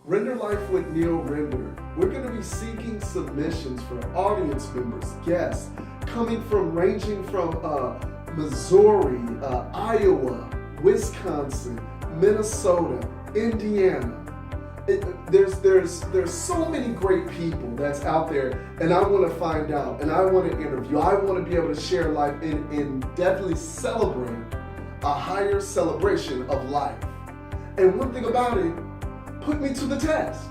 Render Life with Neal Render. We're going to be seeking submissions for audience members, guests, ranging from Missouri, Iowa, Wisconsin, Minnesota, Indiana. There's so many great people that's out there, and I want to find out, and I want to interview. I want to be able to share life and definitely celebrate a higher celebration of life. And one thing about it, put me to the test.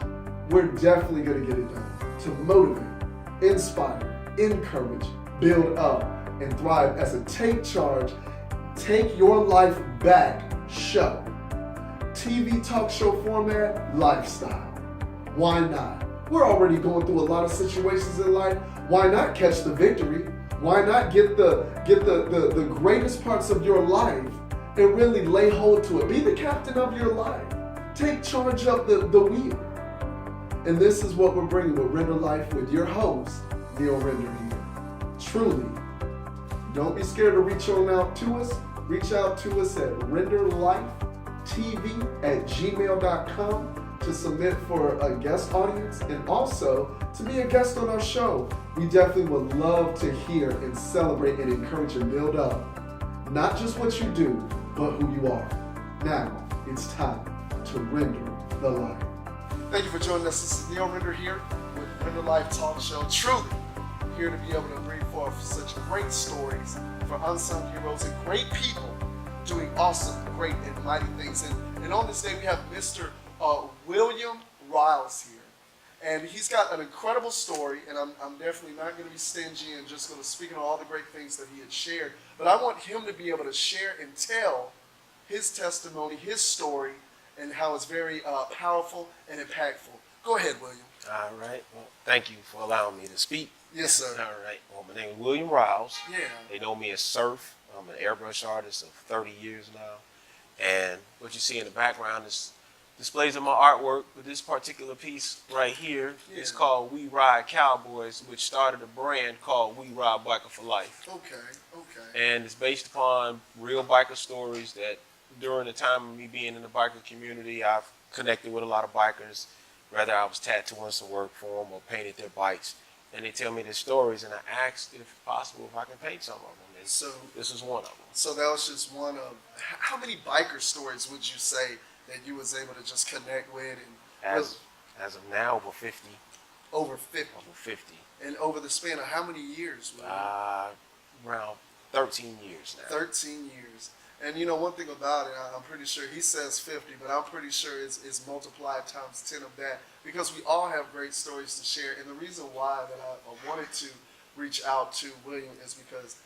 We're definitely going to get it done to motivate, inspire, encourage, build up, and thrive as a take charge, take your life back show. TV talk show format, lifestyle. Why not? We're already going through a lot of situations in life. Why not catch the victory? Why not get the greatest parts of your life and really lay hold to it? Be the captain of your life. Take charge of the wheel. And this is what we're bringing with Render Life with your host, Neal Render here. Truly, don't be scared to reach out to us. Reach out to us at renderlifetv@gmail.com to submit for a guest audience and also to be a guest on our show. We definitely would love to hear and celebrate and encourage and build up not just what you do, but who you are. Now, it's time to render the light. Thank you for joining us. This is Neal Render here with Render Life Talk Show. Truly here to be able to bring forth such great stories for unsung heroes and great people doing awesome, great, and mighty things. And on this day, we have Mr. William Riles here. And he's got an incredible story, and I'm definitely not going to be stingy and just going to speak on all the great things that he had shared. But I want him to be able to share and tell his testimony, his story, and how it's very powerful and impactful. Go ahead, William. All right. Well, thank you for allowing me to speak. Yes, sir. All right. Well, my name is William Riles. Yeah. They know me as Surf. I'm an airbrush artist of 30 years now. And what you see in the background is displays of my artwork. But this particular piece right here is called We Ride Cowboys, which started a brand called We Ride Biker for Life. Okay. And it's based upon real biker stories that during the time of me being in the biker community, I've connected with a lot of bikers, whether I was tattooing some work for them or painted their bikes. And they tell me their stories, and I asked if possible if I can paint some of them. And So this is one of them. So that was just one of, how many biker stories would you say that you was able to just connect with? And As of now, over 50. Over 50. Over 50. And over the span of how many years? Around 13 years now. 13 years. And you know, one thing about it, I'm pretty sure he says 50, but I'm pretty sure it's multiplied times 10 of that, because we all have great stories to share. And the reason why that I wanted to reach out to William is because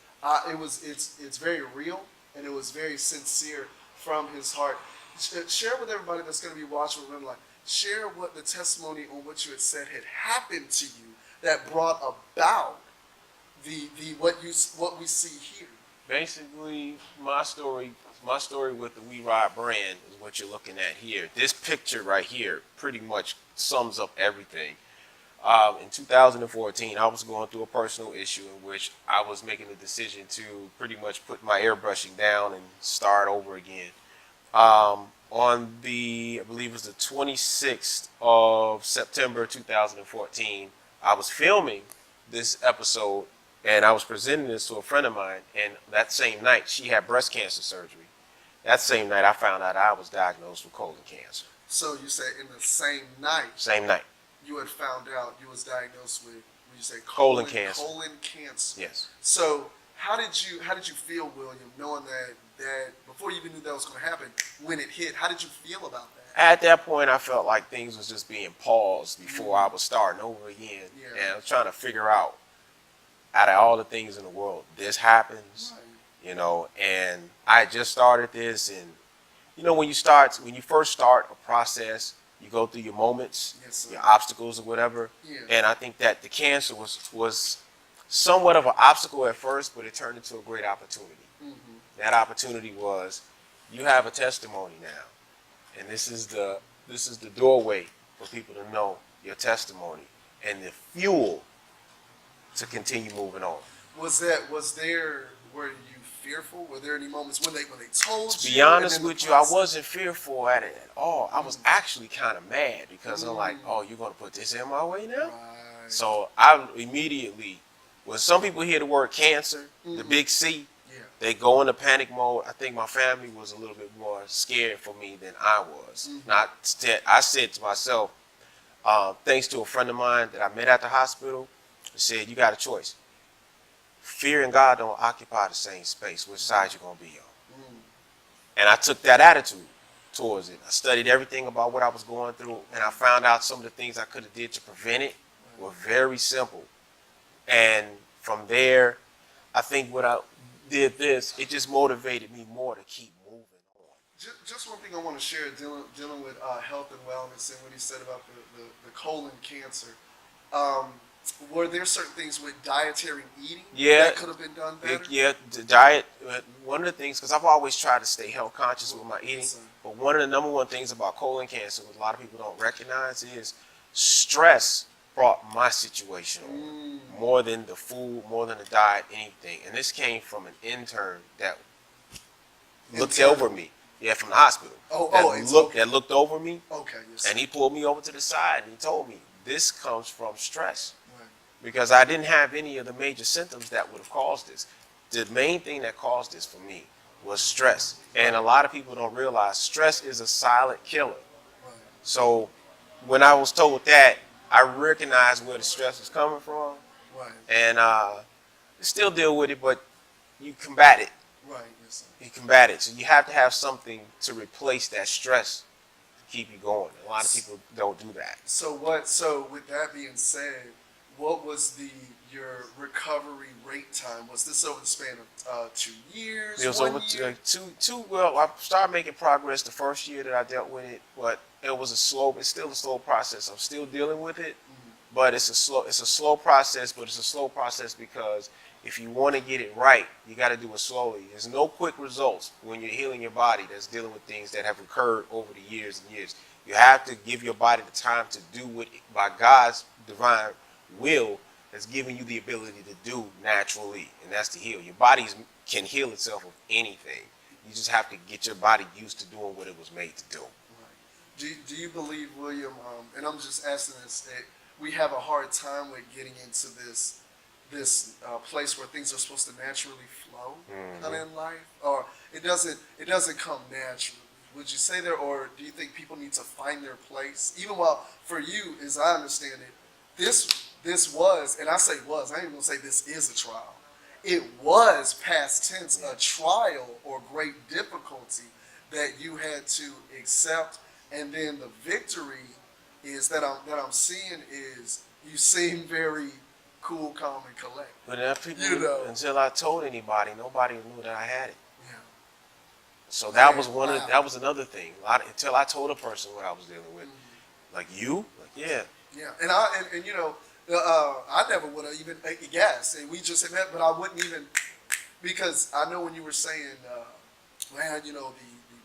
it's very real, and it was very sincere from his heart. Share with everybody that's going to be watching Render Life. Share what the testimony on what you had said had happened to you that brought about what we see here. Basically, my story with the We Ride brand is what you're looking at here. This picture right here pretty much sums up everything. In 2014, I was going through a personal issue in which I was making the decision to pretty much put my airbrushing down and start over again. On the, I believe it was the 26th of September 2014, I was filming this episode, and I was presenting this to a friend of mine, and that same night, she had breast cancer surgery. That same night, I found out I was diagnosed with colon cancer. So you say in the same night? Same night. You had found out you was diagnosed with, when you say colon cancer. Colon cancer. Yes. So how did you feel, William, knowing that before you even knew that was going to happen, when it hit, how did you feel about that? At that point, I felt like things was just being paused before I was starting over again. Yeah. And I was trying to figure out of all the things in the world, this happens, Right. you know, and I just started this. And, you know, when you first start a process, you go through your moments, Yes, sir. your obstacles or whatever. Yeah. And I think that the cancer was somewhat of an obstacle at first, but it turned into a great opportunity. Mm-hmm. That opportunity was, you have a testimony now. And this is the doorway for people to know your testimony and the fuel to continue moving on. Were you fearful? Were there any moments when they told you? To be honest with you, I wasn't fearful at it at all. I was actually kind of mad because I'm like, oh, you're going to put this in my way now? Right. So I immediately, when some people hear the word cancer, the big C, yeah. they go into panic mode. I think my family was a little bit more scared for me than I was. I said to myself, thanks to a friend of mine that I met at the hospital, he said, you got a choice. Fear and God don't occupy the same space. Which side you going to be on? And I took that attitude towards it. I studied everything about what I was going through, and I found out some of the things I could have did to prevent it were very simple. And from there, I think what I did this, it just motivated me more to keep moving on. Just one thing I want to share dealing with health and wellness and what he said about the colon cancer. Were there certain things with dietary eating that could have been done better? The diet, one of the things, because I've always tried to stay health conscious with my eating, but one of the number one things about colon cancer, which a lot of people don't recognize, is stress brought my situation on more than the food, more than the diet, anything. And this came from an intern that looked over me. Yeah, from the hospital. That looked over me. Okay. Yes. And he pulled me over to the side and he told me, this comes from stress. Right. Because I didn't have any of the major symptoms that would have caused this. The main thing that caused this for me was stress. And a lot of people don't realize stress is a silent killer. Right. So when I was told that, I recognized where the stress was coming from. Right. And still deal with it, but you combat it. Right. Yes, sir. You combat it. So you have to have something to replace that stress to keep you going. A lot of people don't do that. So with that being said, what was your recovery rate time? Was this over the span of 2 years? It was over two. Well, I started making progress the first year that I dealt with it, but it's still a slow process. I'm still dealing with it, but it's a slow process. But it's a slow process because if you want to get it right, you got to do it slowly. There's no quick results when you're healing your body that's dealing with things that have occurred over the years and years. You have to give your body the time to do what, by God's divine will, that's giving you the ability to do naturally, and that's to heal. Your body can heal itself of anything. You just have to get your body used to doing what it was made to do. Right. Do you believe, William, and I'm just asking this, that we have a hard time with getting into this place where things are supposed to naturally flow kind of in life, or it doesn't come naturally? Would you say that, or do you think people need to find their place? Even while for you, as I understand it, this was, and I say was, I ain't even gonna say this is a trial. It was past tense, a trial or great difficulty that you had to accept, and then the victory is that I'm seeing is you seem very cool, calm, and collected. But until I told anybody, nobody knew that I had it. Yeah. So that was that was another thing. Until I told a person what I was dealing with, like you, yeah. Yeah, and I never would have even guessed, and we just met, but I wouldn't even, because I know when you were saying, man, the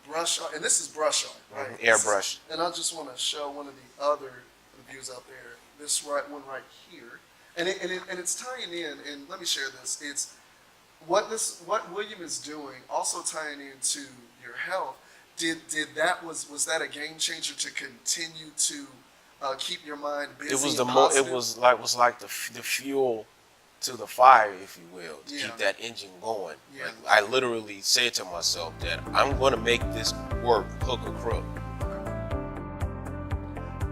brush art, and this is brush art, right? Airbrush. And I just want to show one of the other reviews out there. This one right here, and it's tying in. And let me share this. It's what William is doing, also tying into your health. Was that a game changer to continue to keep your mind busy? It was positive? It was like the fuel to the fire, if you will, to keep that engine going. Yeah. Like, I literally said to myself that I'm going to make this work, hook or crook.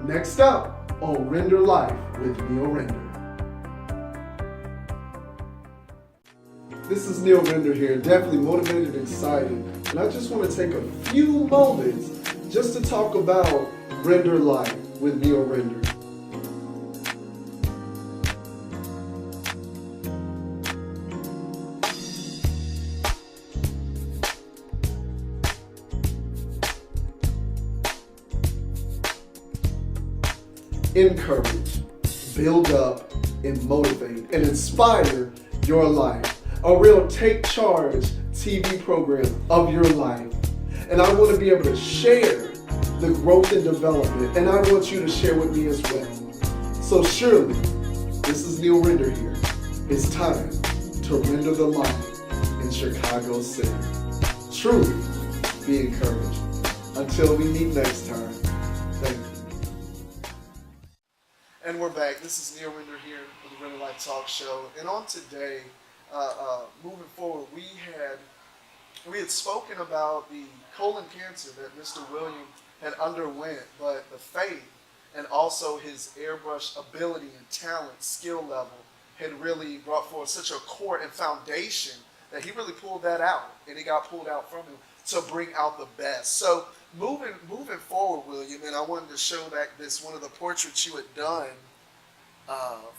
Next up on Render Life with Neal Render. This is Neal Render here, definitely motivated and excited, and I just want to take a few moments just to talk about Render Life with Neal Render. Encourage, build up, and motivate, and inspire your life. A real take charge TV program of your life. And I want to be able to share the growth and development, and I want you to share with me as well. So surely, this is Neal Render here. It's time to render the light in Chicago City. Truly, be encouraged. Until we meet next time, thank you. And we're back. This is Neal Render here for the Render Life Talk Show. And on today, moving forward, we had spoken about the colon cancer that Mr. William had underwent, but the faith and also his airbrush ability and talent, skill level, had really brought forth such a core and foundation that he really pulled that out, and it got pulled out from him to bring out the best. So moving forward, William, and I wanted to show back this one of the portraits you had done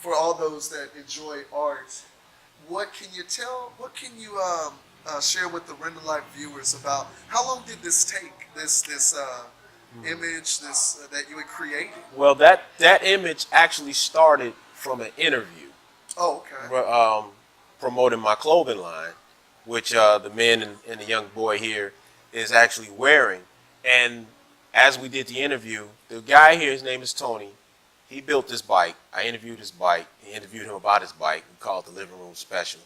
for all those that enjoy art. What can you share with the Render Life viewers about how long did this take? This image that you had created? Well, that image actually started from an interview. Oh, okay. Promoting my clothing line, which the man and the young boy here is actually wearing. And as we did the interview, the guy here, his name is Tony. He built this bike. I interviewed his bike. He interviewed him about his bike. We called it the living room special.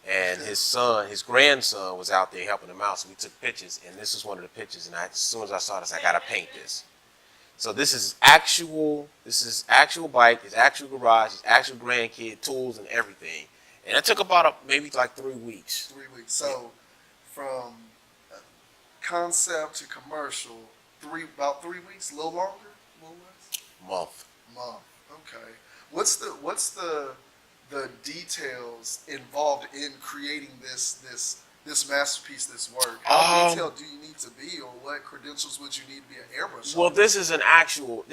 And his grandson was out there helping him out. So we took pictures, and this was one of the pictures. And as soon as I saw this, I gotta paint this. So this is actual bike, his actual garage, his actual grandkid, tools and everything. And it took about maybe like 3 weeks. 3 weeks. So from concept to commercial, about 3 weeks, a little longer, a little less. Month. Okay. What's the details involved in creating this masterpiece, this work? How detailed do you need to be, or what credentials would you need to be an airbrush? Well, this is an actual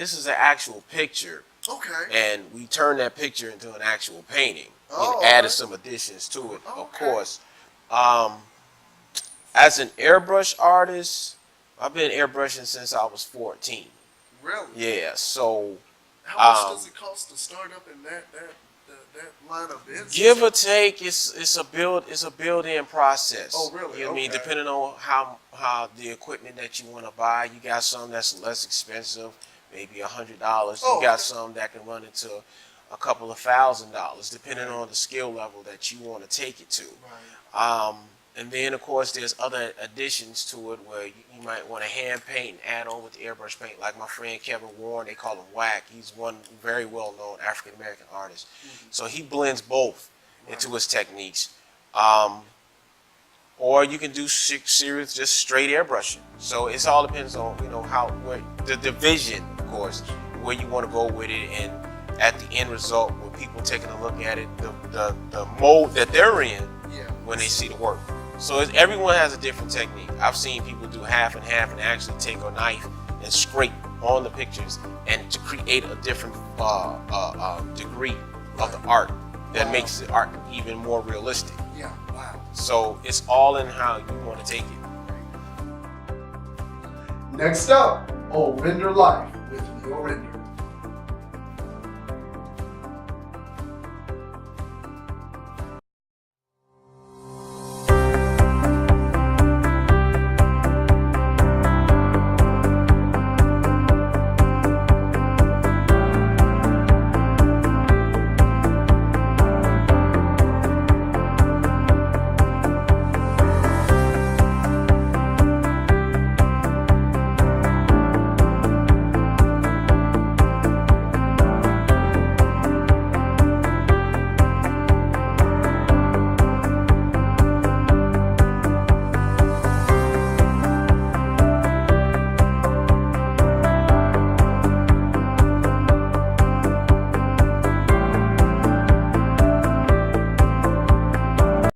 picture. Okay. And we turned that picture into an actual painting. Oh, and added some additions to it, of course. As an airbrush artist, I've been airbrushing since I was 14. Really? Yeah. So how much does it cost to start up in that line of business? Give or take, it's a build-in process. Oh, really? You know what I mean? Depending on how the equipment that you want to buy, you got some that's less expensive, maybe $100. Oh, you got some that can run into a couple of $1,000, depending on the skill level that you want to take it to. Right. And then, of course, there's other additions to it where you might want to hand paint and add on with the airbrush paint. Like my friend Kevin Warren, they call him Whack. He's one very well-known African-American artist. Mm-hmm. So he blends both into his techniques. Or you can do serious, just straight airbrushing. So it all depends on, where the division, of course, where you want to go with it, and at the end result, with people taking a look at it, the mode that they're in when they see the work. So everyone has a different technique. I've seen people do half and half and actually take a knife and scrape on the pictures and to create a different degree of the art that makes the art even more realistic. Yeah, wow. So it's all in how you want to take it. Next up on Render Life with Neal Render.